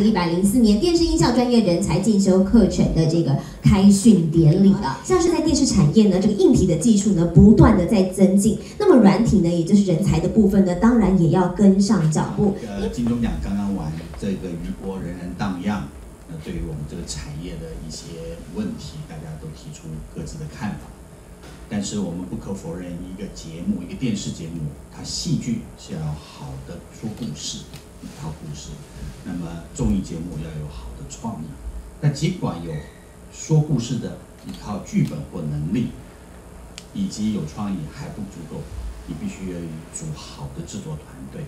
104年电视音效专业人才进修课程的这个开训典礼啊，像是在电视产业呢，这个硬体的技术呢不断的在增进，那么软体呢，也就是人才的部分呢，当然也要跟上脚步。金钟奖刚刚完，这个余波仍然荡漾。对于我们这个产业的一些问题，大家都提出各自的看法。但是我们不可否认，一个节目，一个电视节目，它戏剧是要好的说故事，一套故事。那么综艺节目要有好的创意，但尽管有说故事的一套剧本或能力，以及有创意还不足够，你必须要有一组好的制作团队。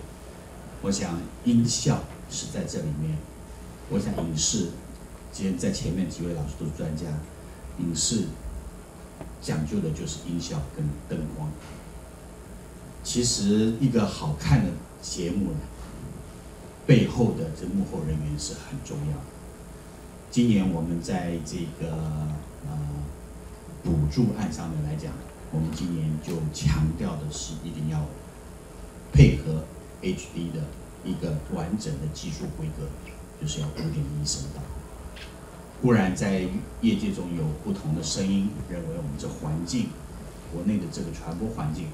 我想音效是在这里面，我想影视，今天在前面几位老师都是专家，影视讲究的就是音效跟灯光。其实一个好看的节目呢，背后的这幕后人员是很重要的。今年我们在这个补助案上面来讲，我们今年就强调的是一定要配合 HD 的一个完整的技术规格，就是要5.1声道。固然在业界中有不同的声音，认为我们这环境，国内的这个传播环境，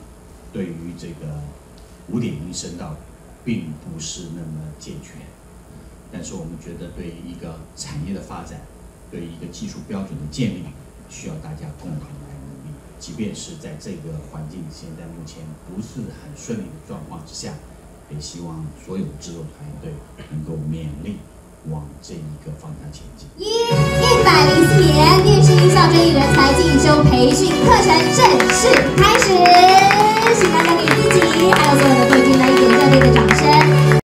对于这个5.1声道并不是那么健全。但是我们觉得，对于一个产业的发展，对于一个技术标准的建立，需要大家共同来努力。即便是在这个环境现在目前不是很顺利的状况之下，也希望所有的制作团队能够勉力往这一个方向前进。104年电视音效专业人才进修培训课程正式开始，请大家给自己还有所有的